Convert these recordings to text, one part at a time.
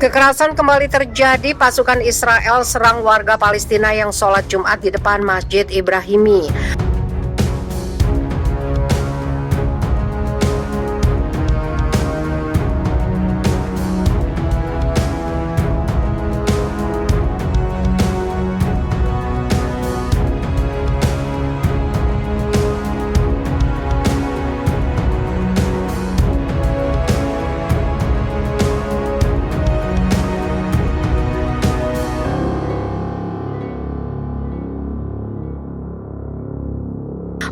Kekerasan kembali terjadi, pasukan Israel serang warga Palestina yang sholat Jumat di depan Masjid Ibrahimi.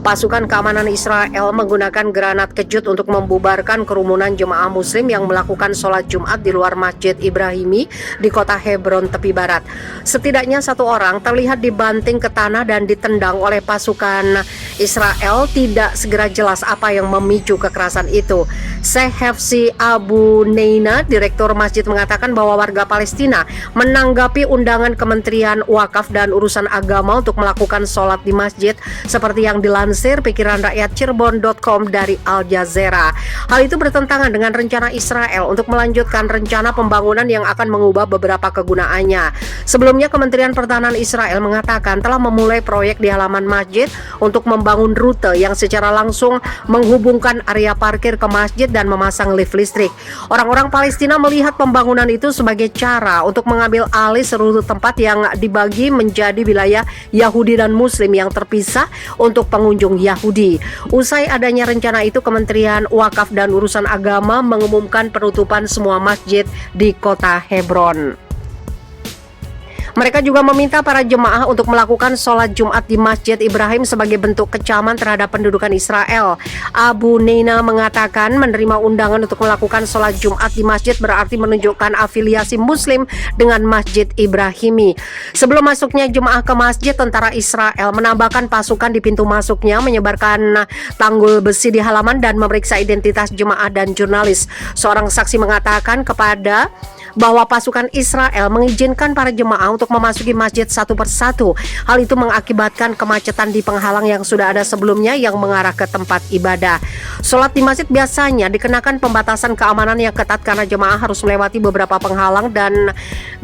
Pasukan keamanan Israel menggunakan granat kejut untuk membubarkan kerumunan jemaah muslim yang melakukan sholat Jumat di luar Masjid Ibrahimi di kota Hebron, tepi barat. Setidaknya satu orang terlihat dibanting ke tanah dan ditendang oleh pasukan Israel. Tidak segera jelas apa yang memicu kekerasan itu. Sheikh Hafsi Abu Neina, direktur masjid, mengatakan bahwa warga Palestina menanggapi undangan Kementerian Wakaf dan Urusan Agama untuk melakukan sholat di masjid seperti yang dilansir pikiran rakyat Cirebon.com dari Al Jazeera. Hal itu bertentangan dengan rencana Israel untuk melanjutkan rencana pembangunan yang akan mengubah beberapa kegunaannya. Sebelumnya, Kementerian Pertahanan Israel mengatakan telah memulai proyek di halaman masjid untuk membangun rute yang secara langsung menghubungkan area parkir ke masjid dan memasang lift listrik. Orang-orang Palestina melihat pembangunan itu sebagai cara untuk mengambil alih seluruh tempat yang dibagi menjadi wilayah Yahudi dan Muslim yang terpisah untuk pengunjung Yahudi. Usai adanya rencana itu, Kementerian Wakaf dan Urusan Agama mengumumkan penutupan semua masjid di kota Hebron. Mereka juga meminta para jemaah untuk melakukan sholat Jumat di Masjid Ibrahim sebagai bentuk kecaman terhadap pendudukan Israel. Abu Neina mengatakan menerima undangan untuk melakukan sholat Jumat di masjid berarti menunjukkan afiliasi Muslim dengan Masjid Ibrahimi. Sebelum masuknya jemaah ke masjid, tentara Israel menambahkan pasukan di pintu masuknya, menyebarkan tanggul besi di halaman dan memeriksa identitas jemaah dan jurnalis. Seorang saksi mengatakan bahwa pasukan Israel mengizinkan para jemaah untuk memasuki masjid satu persatu. Hal itu mengakibatkan kemacetan di penghalang yang sudah ada sebelumnya yang mengarah ke tempat ibadah. Sholat di masjid biasanya dikenakan pembatasan keamanan yang ketat karena jemaah harus melewati beberapa penghalang dan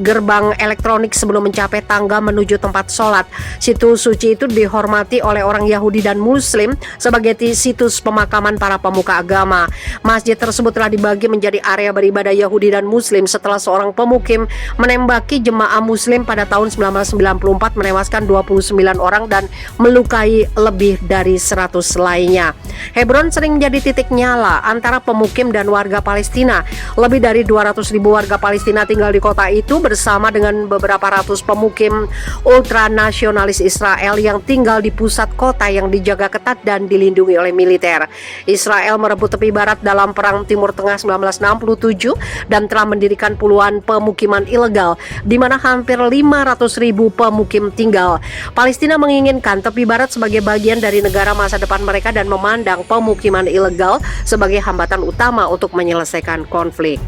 gerbang elektronik sebelum mencapai tangga menuju tempat sholat. Situs suci itu dihormati oleh orang Yahudi dan Muslim sebagai situs pemakaman para pemuka agama. Masjid tersebut telah dibagi menjadi area beribadah Yahudi dan Muslim setelah seorang pemukim menembaki jemaah Muslim pada tahun 1994, menewaskan 29 orang dan melukai lebih dari 100 lainnya. Hebron sering menjadi titik nyala antara pemukim dan warga Palestina. Lebih dari 200.000 warga Palestina tinggal di kota itu bersama dengan beberapa ratus pemukim ultranasionalis Israel yang tinggal di pusat kota yang dijaga ketat dan dilindungi oleh militer. Israel merebut tepi barat dalam Perang Timur Tengah 1967 dan telah mendirikan puluhan pemukiman ilegal di mana hampir 500.000 pemukim tinggal. Palestina menginginkan tepi barat sebagai bagian dari negara masa depan mereka dan memandang pemukiman ilegal sebagai hambatan utama untuk menyelesaikan konflik.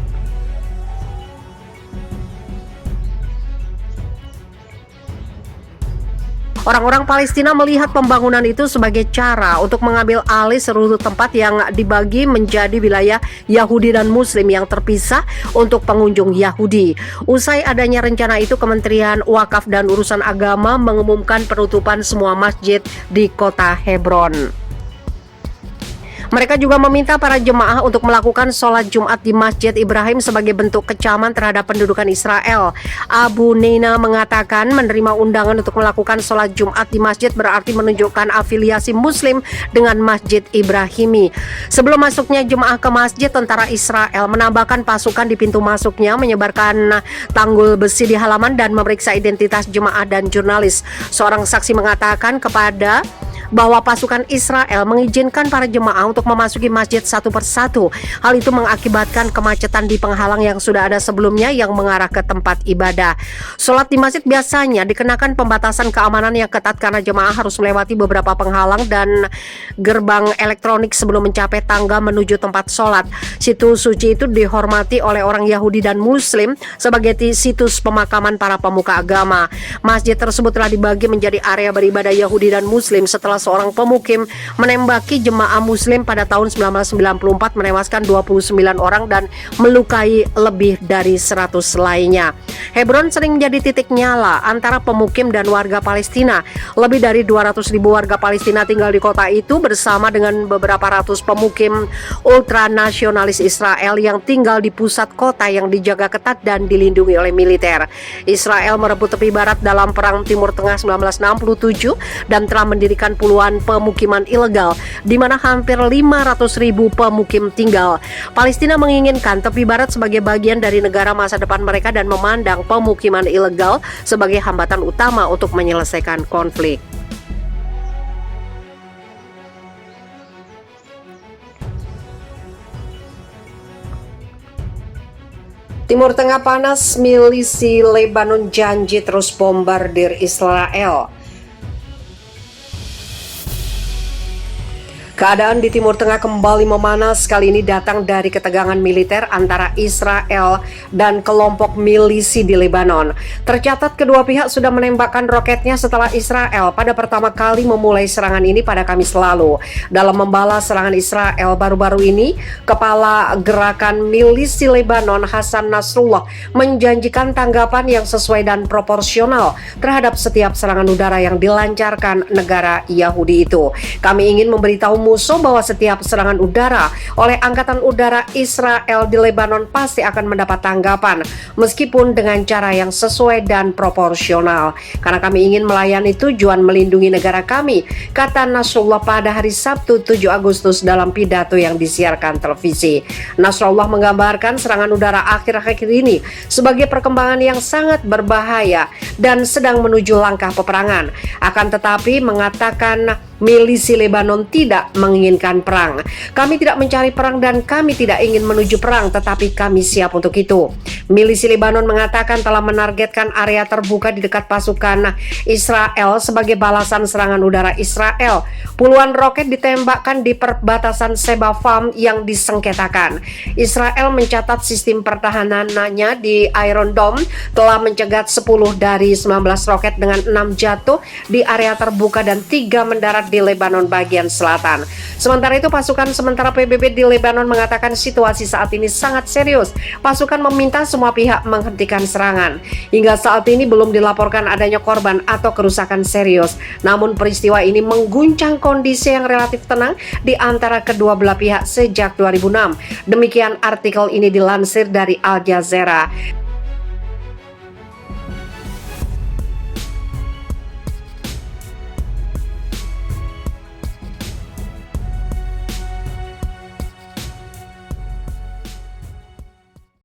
Orang-orang Palestina melihat pembangunan itu sebagai cara untuk mengambil alih seluruh tempat yang dibagi menjadi wilayah Yahudi dan Muslim yang terpisah untuk pengunjung Yahudi. Usai adanya rencana itu, Kementerian Wakaf dan Urusan Agama mengumumkan penutupan semua masjid di kota Hebron. Mereka juga meminta para jemaah untuk melakukan sholat Jumat di Masjid Ibrahim sebagai bentuk kecaman terhadap pendudukan Israel. Abu Neina mengatakan menerima undangan untuk melakukan sholat Jumat di masjid berarti menunjukkan afiliasi Muslim dengan Masjid Ibrahimi. Sebelum masuknya jemaah ke masjid, tentara Israel menambahkan pasukan di pintu masuknya, menyebarkan tanggul besi di halaman dan memeriksa identitas jemaah dan jurnalis. Seorang saksi mengatakan bahwa pasukan Israel mengizinkan para jemaah untuk memasuki masjid satu persatu. Hal itu mengakibatkan kemacetan di penghalang yang sudah ada sebelumnya yang mengarah ke tempat ibadah. Sholat di masjid biasanya dikenakan pembatasan keamanan yang ketat karena jemaah harus melewati beberapa penghalang dan gerbang elektronik sebelum mencapai tangga menuju tempat sholat. Situs suci itu dihormati oleh orang Yahudi dan Muslim sebagai situs pemakaman para pemuka agama. Masjid tersebut telah dibagi menjadi area beribadah Yahudi dan Muslim setelah seorang pemukim menembaki jemaah muslim pada tahun 1994, menewaskan 29 orang dan melukai lebih dari 100 lainnya. Hebron sering menjadi titik nyala antara pemukim dan warga Palestina. Lebih dari 200.000 warga Palestina tinggal di kota itu bersama dengan beberapa ratus pemukim ultranasionalis Israel yang tinggal di pusat kota yang dijaga ketat dan dilindungi oleh militer. Israel merebut tepi barat dalam Perang Timur Tengah 1967 dan telah mendirikan puluhan pemukiman ilegal di mana hampir 500.000 pemukim tinggal. Palestina menginginkan tepi barat sebagai bagian dari negara masa depan mereka dan memandang pemukiman ilegal sebagai hambatan utama untuk menyelesaikan konflik. Timur Tengah panas, milisi Lebanon janji terus bombardir Israel. Keadaan di Timur Tengah kembali memanas, kali ini datang dari ketegangan militer antara Israel dan kelompok milisi di Lebanon. Tercatat kedua pihak sudah menembakkan roketnya setelah Israel pada pertama kali memulai serangan ini pada Kamis lalu. Dalam membalas serangan Israel baru-baru ini, Kepala Gerakan Milisi Lebanon Hasan Nasrullah menjanjikan tanggapan yang sesuai dan proporsional terhadap setiap serangan udara yang dilancarkan negara Yahudi itu. Kami ingin memberitahu musuh bahwa setiap serangan udara oleh Angkatan Udara Israel di Lebanon pasti akan mendapat tanggapan, meskipun dengan cara yang sesuai dan proporsional. Karena kami ingin melayani tujuan melindungi negara kami, kata Nasrullah pada hari Sabtu 7 Agustus dalam pidato yang disiarkan televisi. Nasrullah menggambarkan serangan udara akhir-akhir ini sebagai perkembangan yang sangat berbahaya dan sedang menuju langkah peperangan. Akan tetapi mengatakan milisi Lebanon tidak menginginkan perang. Kami tidak mencari perang dan kami tidak ingin menuju perang, tetapi kami siap untuk itu. Milisi Lebanon mengatakan telah menargetkan area terbuka di dekat pasukan Israel sebagai balasan serangan udara Israel. Puluhan roket ditembakkan di perbatasan Sebafam yang disengketakan. Israel mencatat sistem pertahanannya di Iron Dome telah mencegat 10 dari 19 roket dengan 6 jatuh di area terbuka dan 3 mendarat di Lebanon bagian selatan. Sementara itu, pasukan sementara PBB di Lebanon mengatakan situasi saat ini sangat serius. Pasukan meminta semua pihak menghentikan serangan. Hingga saat ini belum dilaporkan adanya korban atau kerusakan serius. Namun peristiwa ini mengguncang kondisi yang relatif tenang di antara kedua belah pihak sejak 2006. Demikian artikel ini dilansir dari Al Jazeera.